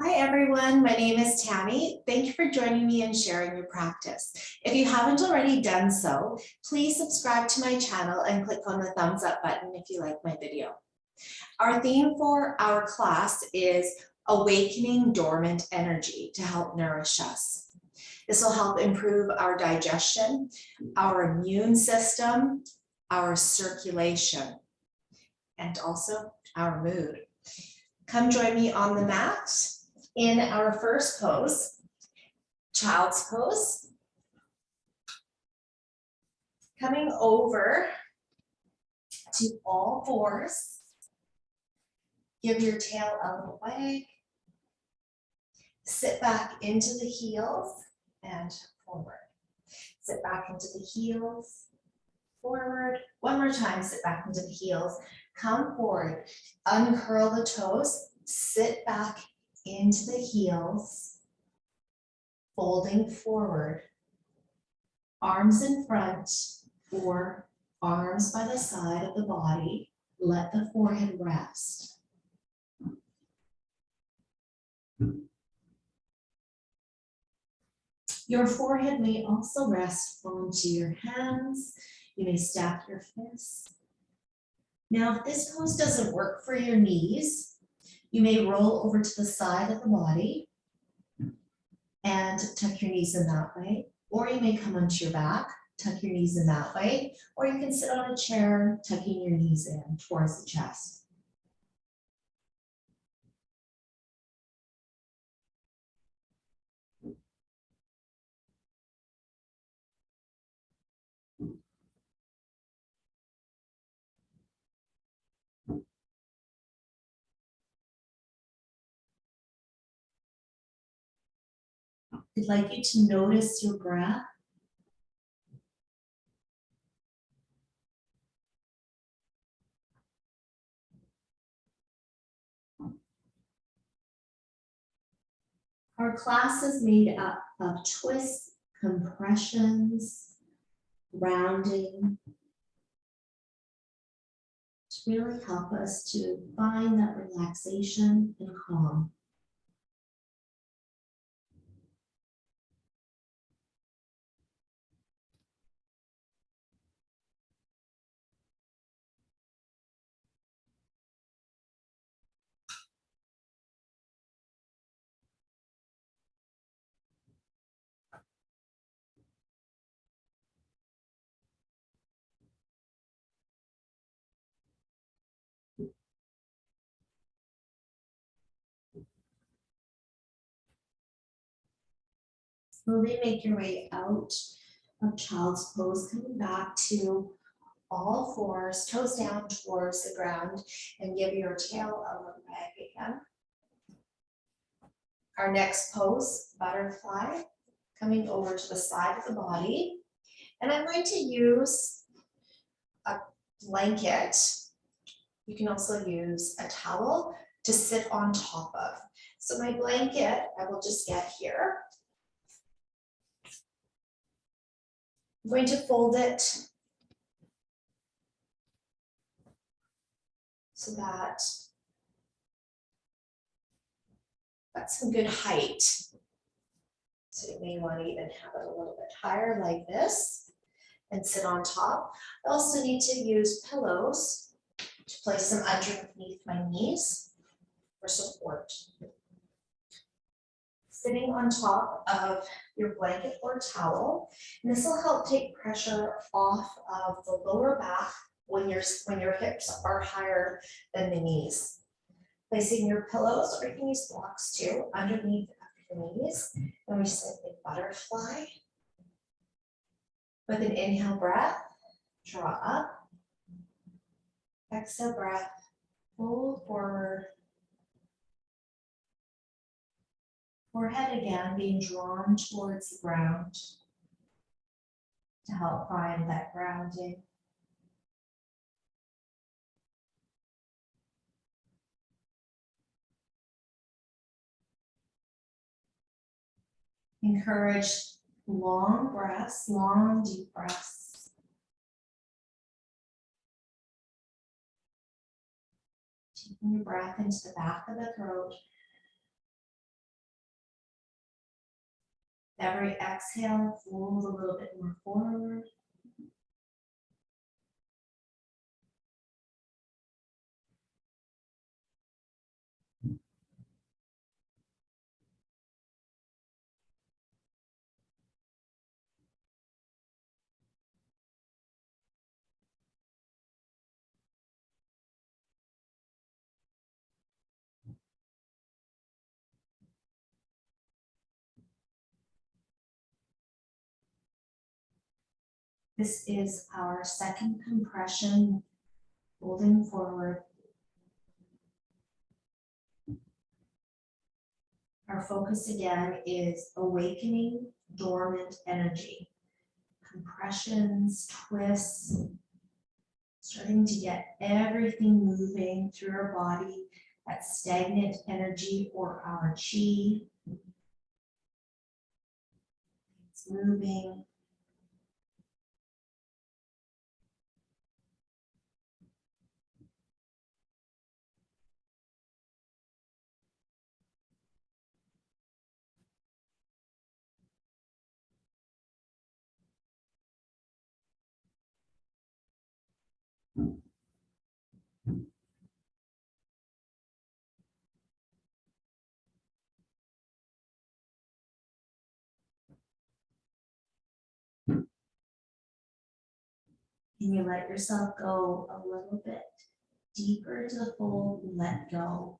Hi everyone, my name is Tammy. Thank you for joining me and sharing your practice. If you haven't already done so, please subscribe to my channel and click on the thumbs up button if you like my video. Our theme for our class is Awakening Dormant Energy to help nourish us. This will help improve our digestion, our immune system, our circulation, and also our mood. Come join me on the mat in our first pose, child's pose. Coming over to all fours. Give your tail a little wag. Sit back into the heels and forward. Sit back into the heels, forward. One more time, sit back into the heels. Come forward, uncurl the toes, sit back into the heels, folding forward, arms in front or arms by the side of the body. Let the forehead rest. Your forehead may also rest onto your hands. You may stack your fists. Now, if this pose doesn't work for your knees, you may roll over to the side of the body and tuck your knees in that way, or you may come onto your back, tuck your knees in that way, or you can sit on a chair, tucking your knees in towards the chest. I'd like you to notice your breath. Our class is made up of twists, compressions, rounding, to really help us to find that relaxation and calm. Slowly make your way out of child's pose, coming back to all fours, toes down towards the ground, and give your tail a little wag again. Our next pose, butterfly, coming over to the side of the body. And I'm going to use a blanket. You can also use a towel to sit on top of. So my blanket, I will just get here. I'm going to fold it so that that's some good height. So you may want to even have it a little bit higher like this and sit on top. I also need to use pillows to place them underneath my knees for support. Sitting on top of your blanket or towel, and this will help take pressure off of the lower back when your hips are higher than the knees. Placing your pillows, or you can use blocks too, underneath the knees, and we simply butterfly. With an inhale breath, draw up. Exhale breath, fold forward. Forehead again being drawn towards the ground to help find that grounding. Encourage long breaths, long deep breaths. Taking your breath into the back of the throat Every exhale, fold a little bit more forward. This is our second compression, folding forward. Our focus again is awakening dormant energy. Compressions, twists, starting to get everything moving through our body, that stagnant energy or our chi. It's moving. Can you let yourself go a little bit deeper to the fold? Let go.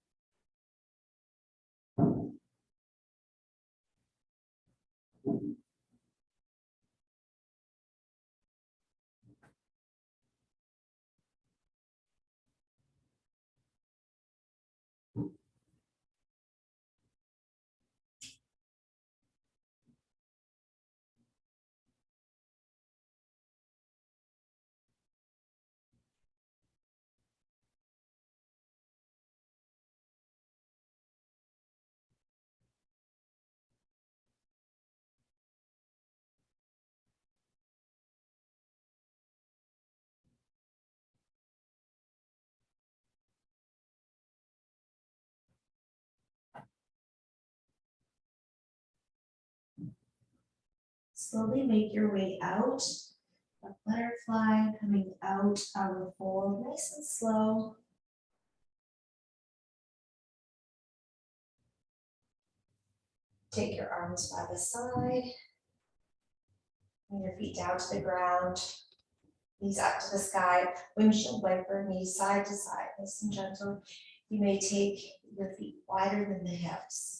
Slowly make your way out. A butterfly coming out of the fold, nice and slow. Take your arms by the side. Bring your feet down to the ground. Knees up to the sky. Windshield wiper, knees side to side, nice and gentle. You may take your feet wider than the hips.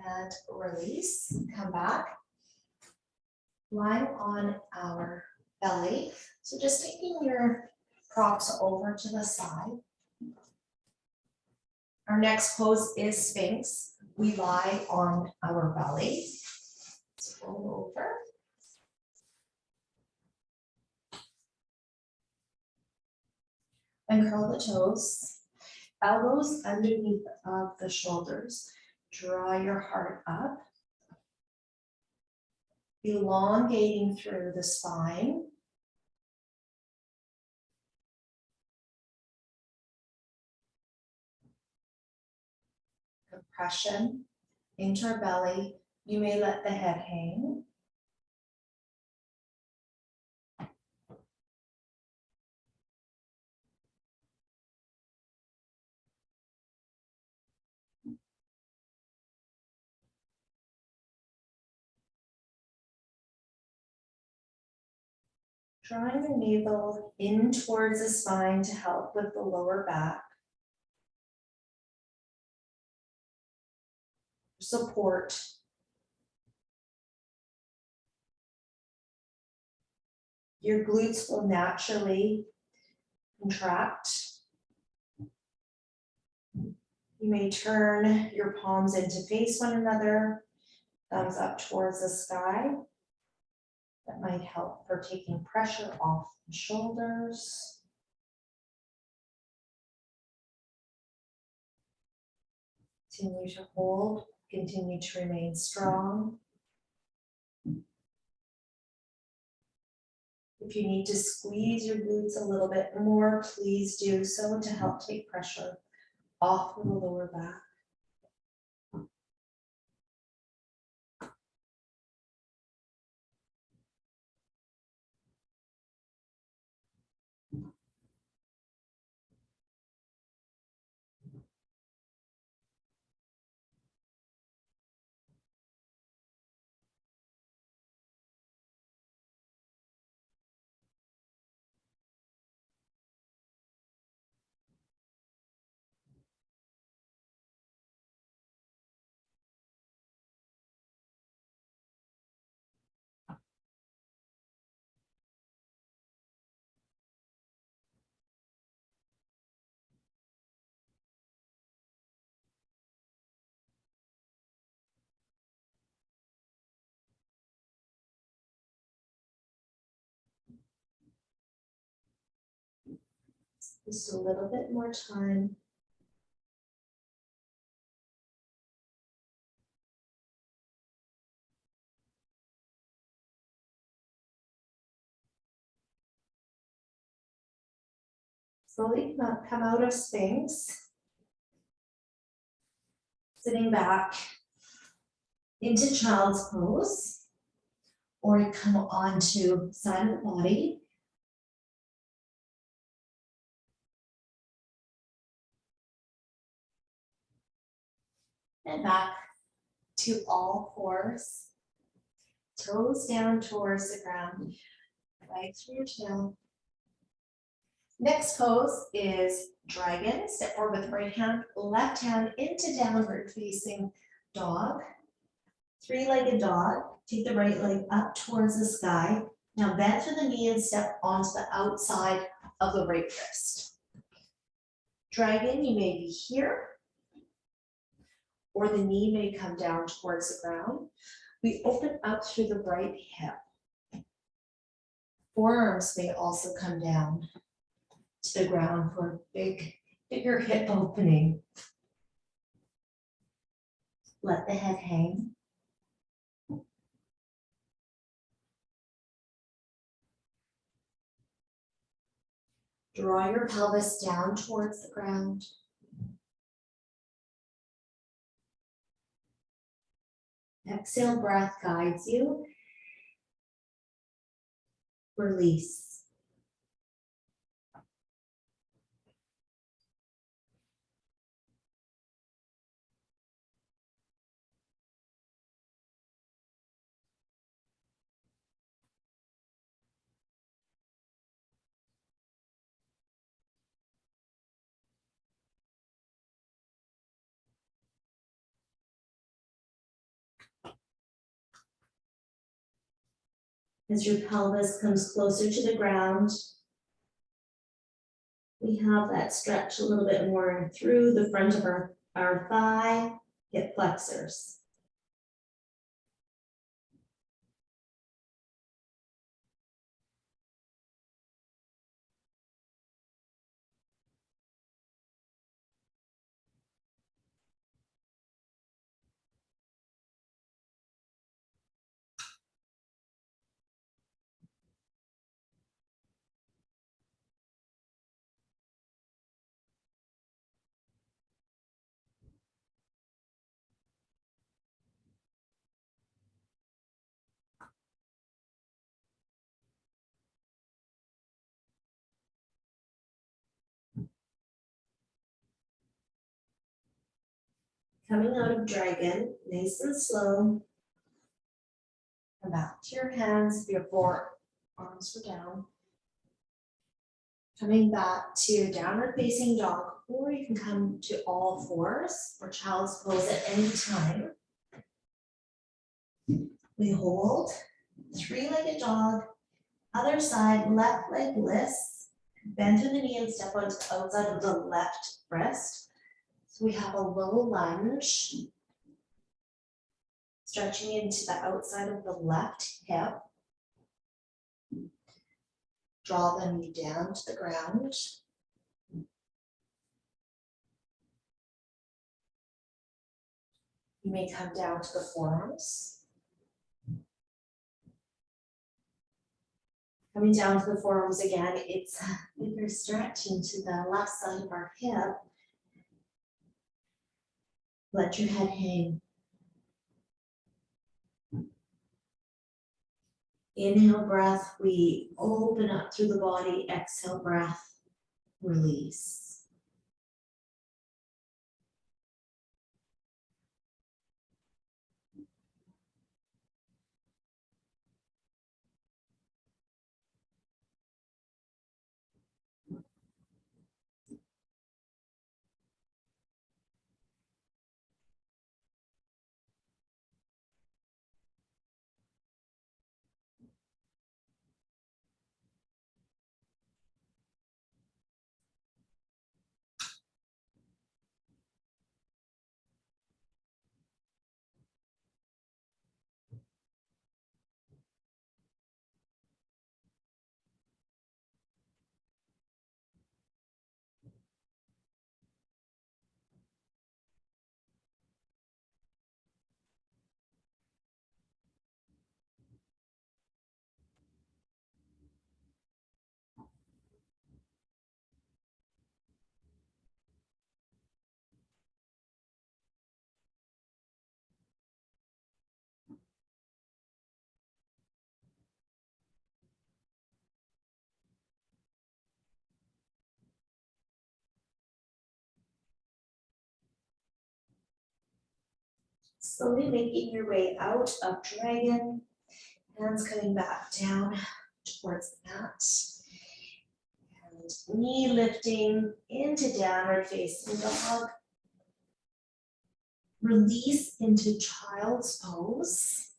And release, come back. Lying on our belly. So just taking your props over to the side. Our next pose is Sphinx. We lie on our belly. Let's roll over. And curl the toes. Elbows underneath of the shoulders. Draw your heart up. Elongating through the spine. Compression into our belly. You may let the head hang. Drawing the navel in towards the spine to help with the lower back. Support. Your glutes will naturally contract. You may turn your palms in to face one another, thumbs up towards the sky. That might help for taking pressure off the shoulders. Continue to hold, continue to remain strong. If you need to squeeze your glutes a little bit more, please do so to help take pressure off of the lower back. Just a little bit more time. Slowly come out of Sphinx. Sitting back into child's pose, or you come onto side of the body. And back to all fours. Toes down towards the ground. Legs through your tail. Next pose is dragon. Step forward with right hand, left hand into downward facing dog. Three-legged dog. Take the right leg up towards the sky. Now bend through the knee and step onto the outside of the right wrist. Dragon, you may be here, or the knee may come down towards the ground. We open up through the right hip. Forearms may also come down to the ground for a bigger hip opening. Let the head hang. Draw your pelvis down towards the ground. Exhale, breath guides you. Release. As your pelvis comes closer to the ground, we have that stretch a little bit more through the front of our thigh, hip flexors. Coming out of dragon, nice and slow. Come back to your hands if your forearms were down. Coming back to downward facing dog, or you can come to all fours or child's pose at any time. We hold, three-legged dog, other side, left leg lifts, bend to the knee and step onto the outside of the left wrist. So we have a low lunge, stretching into the outside of the left hip. Draw the knee down to the ground. You may come down to the forearms. Coming down to the forearms again, it's a bigger stretch into the left side of our hip. Let your head hang. Inhale, breath, we open up through the body. Exhale, breath, release. Slowly making your way out of dragon. Hands coming back down towards the mat. And knee lifting into downward facing dog. Release into child's pose.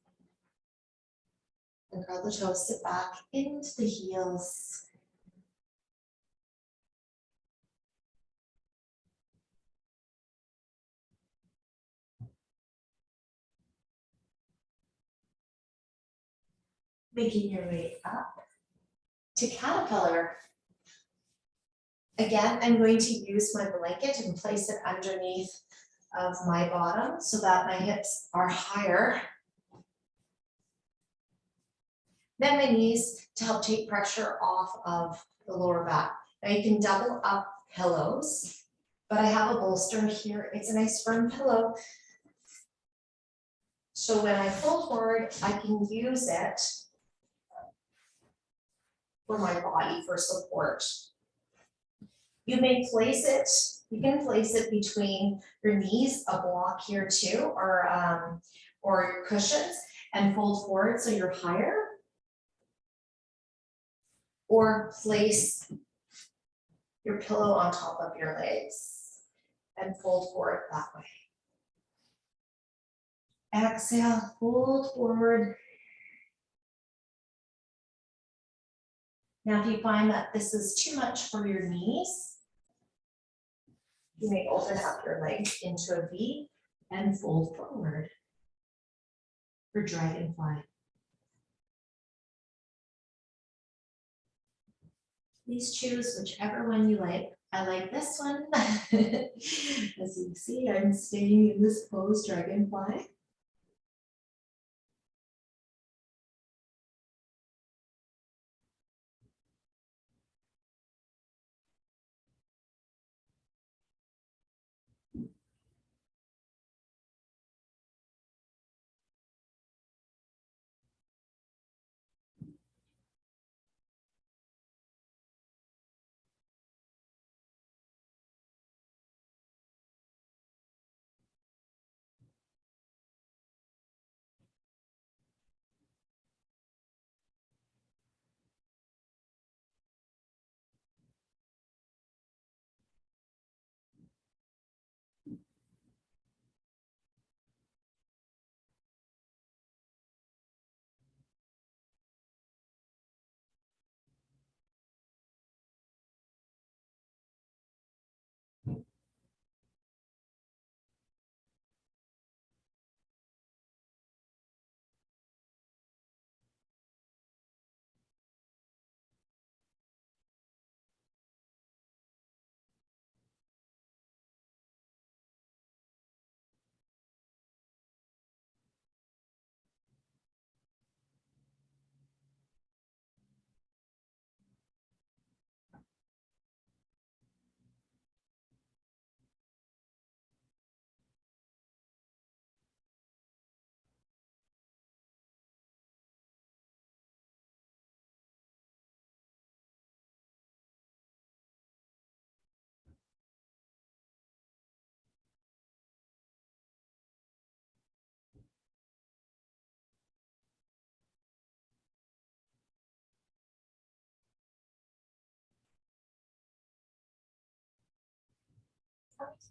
And curl the toes, sit back into the heels. Making your way up to caterpillar. Again, I'm going to use my blanket and place it underneath of my bottom so that my hips are higher than my knees to help take pressure off of the lower back. Now you can double up pillows, but I have a bolster here. It's a nice firm pillow. So when I fold forward, I can use it for my body for support. You may place it, you can place it between your knees, a block here too, or your cushions, and fold forward so you're higher. Or place your pillow on top of your legs and fold forward that way. Exhale, fold forward. Now, if you find that this is too much for your knees, you may open up your legs into a V and fold forward for dragonfly. Please choose whichever one you like. I like this one. As you see, I'm staying in this pose, dragonfly.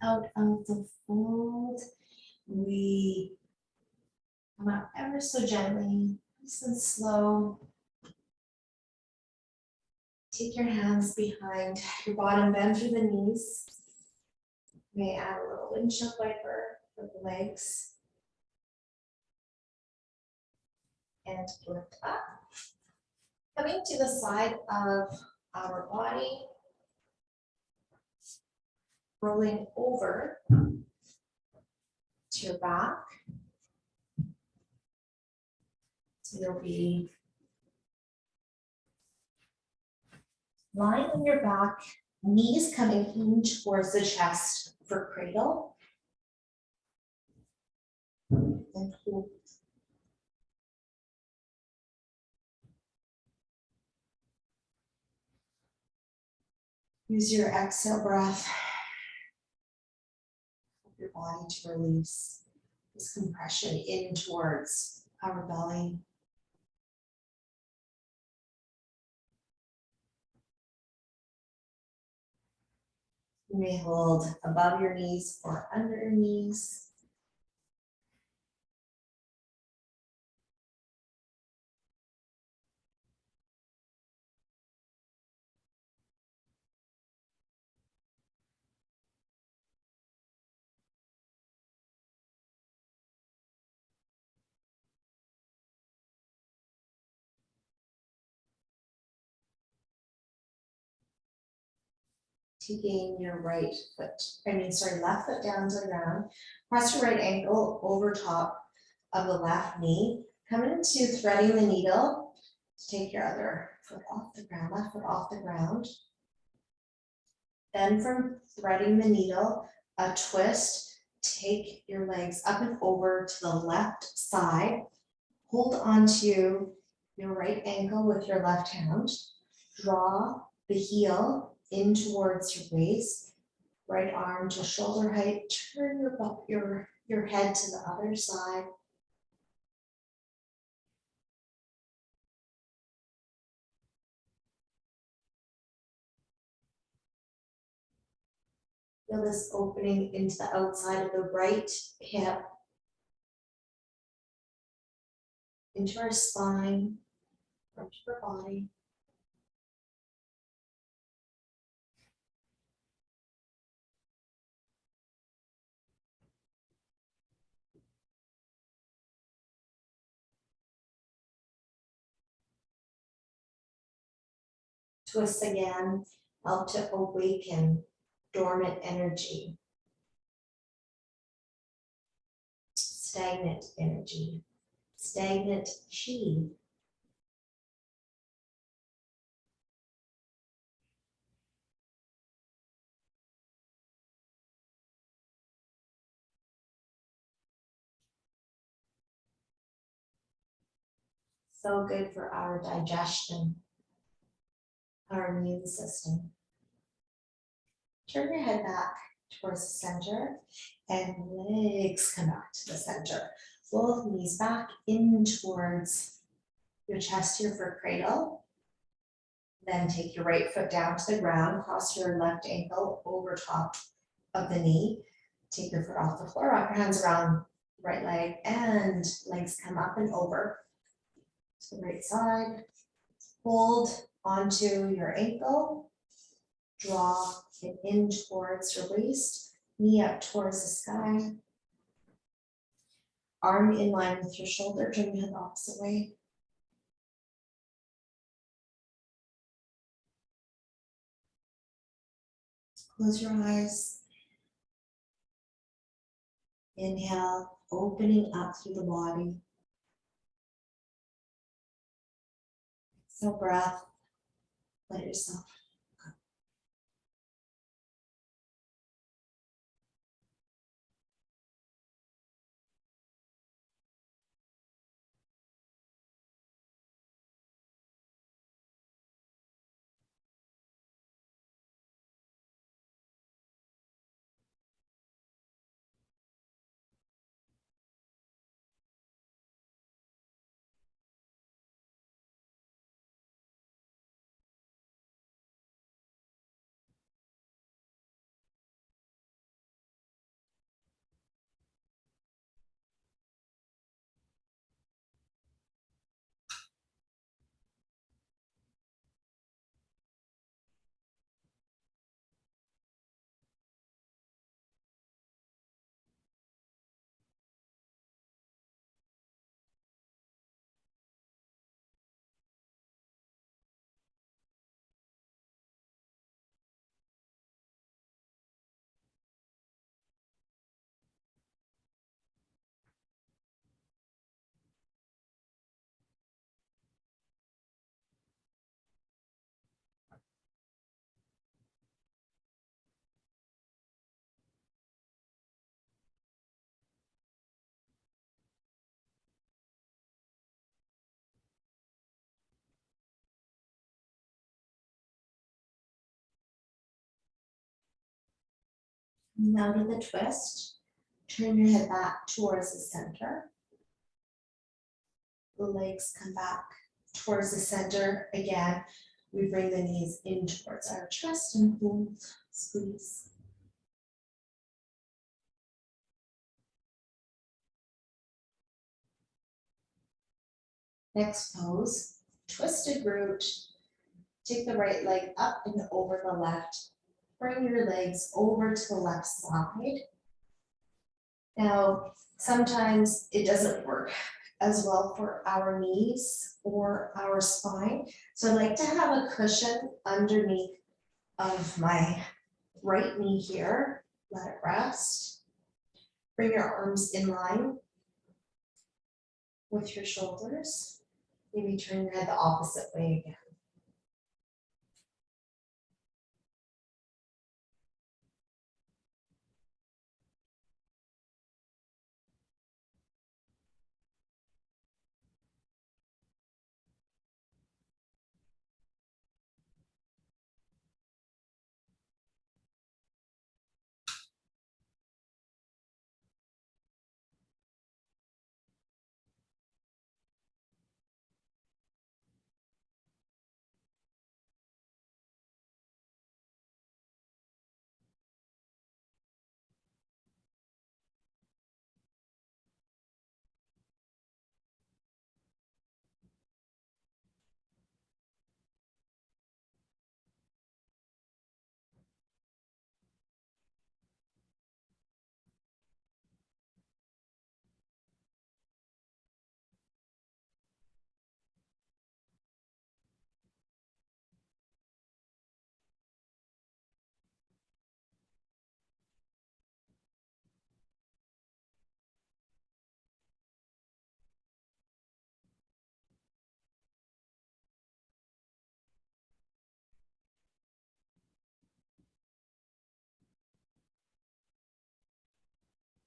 Out of the fold, we come up ever so gently, nice and slow. Take your hands behind your bottom, bend through the knees. You may add a little windshield wiper for the legs. And lift up. Coming to the side of our body. Rolling over to your back. So you'll be lying on your back, knees coming in towards the chest for cradle. And hold. Use your exhale breath. Your body to release this compression in towards our belly. You may hold above your knees or under your knees. Taking your left foot down to the ground. Press your right ankle over top of the left knee. Come into threading the needle. Take your other foot off the ground, left foot off the ground. Then from threading the needle, a twist, take your legs up and over to the left side. Hold onto your right ankle with your left hand. Draw the heel in towards your waist, right arm to shoulder height, turn your head to the other side. Feel this opening into the outside of the right hip, into our spine, into our body. Twist again, help to awaken dormant energy, stagnant energy, stagnant chi. So good for our digestion, our immune system. Turn your head back towards the center and legs come back to the center. Both knees back in towards your chest here for cradle. Then take your right foot down to the ground, cross your left ankle over top of the knee. Take your foot off the floor, wrap your hands around the right leg and legs come up and over to the right side. Hold onto your ankle. Draw it in towards your waist, knee up towards the sky. Arm in line with your shoulder, turn your head the opposite way. Close your eyes. Inhale, opening up through the body. Exhale, breath. Let yourself go. Now to the twist. Turn your head back towards the center. The legs come back towards the center. Again, we bring the knees in towards our chest and hold, squeeze. Next pose, twisted root. Take the right leg up and over the left. Bring your legs over to the left side. Now, sometimes it doesn't work as well for our knees or our spine. So I like to have a cushion underneath of my right knee here. Let it rest. Bring your arms in line with your shoulders. Maybe turn your head the opposite way again.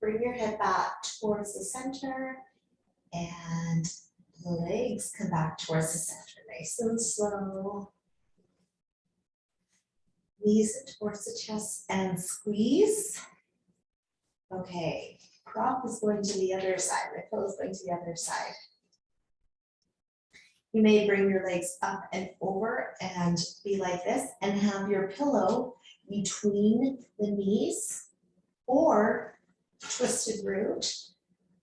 Bring your head back towards the center and the legs come back towards the center. Nice and slow. Knees towards the chest and squeeze. Okay, prop is going to the other side. My pillow is going to the other side. You may bring your legs up and over and be like this and have your pillow between the knees or twisted root,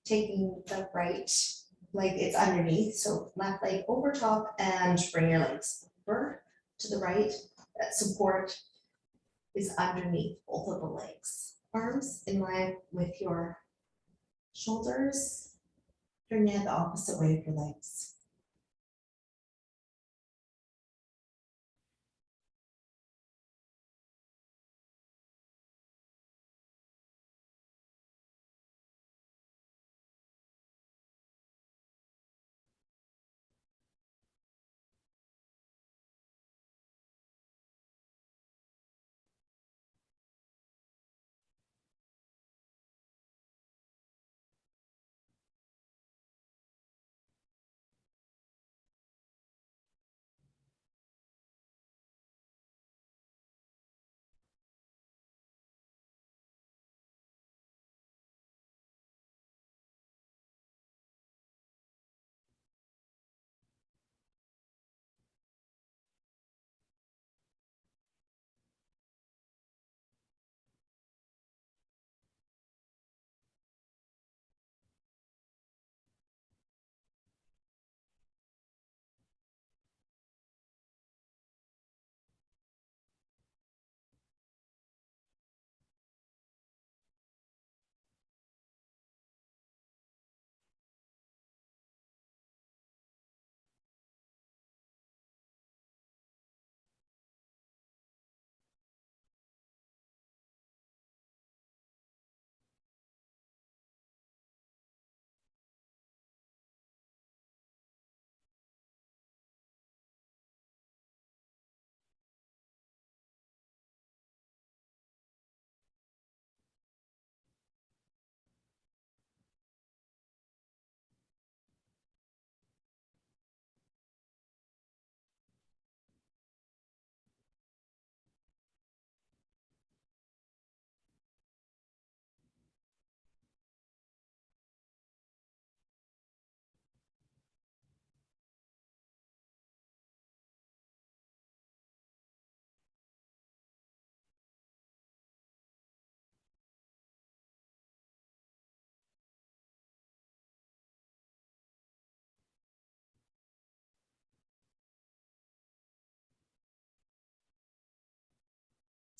taking the right leg, it's underneath, so left leg over top and bring your legs over to the right. That support is underneath both of the legs. Arms in line with your shoulders. Turn your head the opposite way of your legs.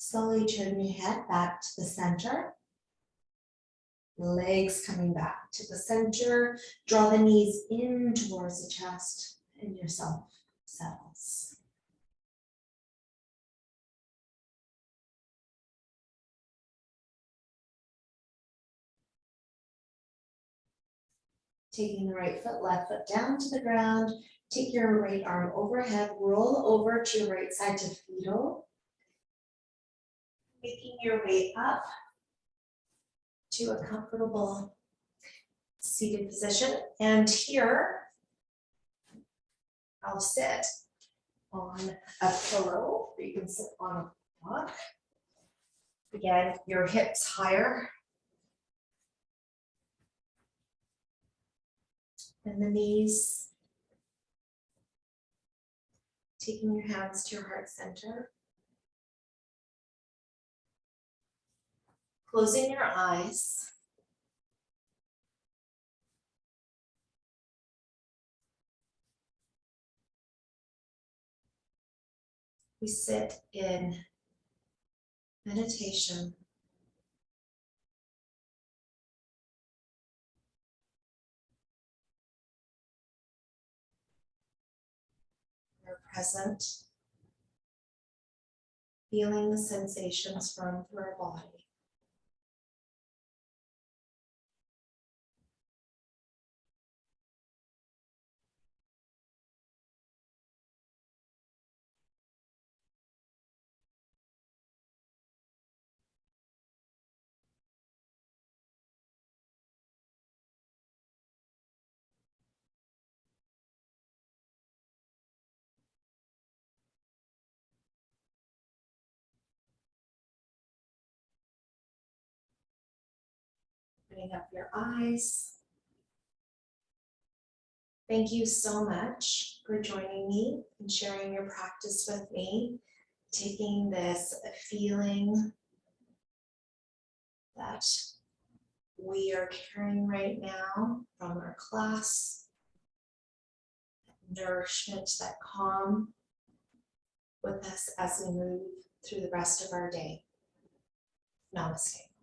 Slowly turn your head back to the center. Legs coming back to the center. Draw the knees in towards the chest and yourself settles. Taking the right foot, left foot down to the ground. Take your right arm overhead, roll over to your right side to fetal. Making your way up to a comfortable seated position. And here, I'll sit on a pillow. You can sit on a block. Again, your hips higher. And the knees. Taking your hands to your heart center. Closing your eyes. We sit in meditation. We're present, feeling the sensations run through our body. Opening up your eyes. Thank you so much for joining me and sharing your practice with me, taking this feeling that we are carrying right now from our class, that nourishment, that calm with us as we move through the rest of our day. Namaste.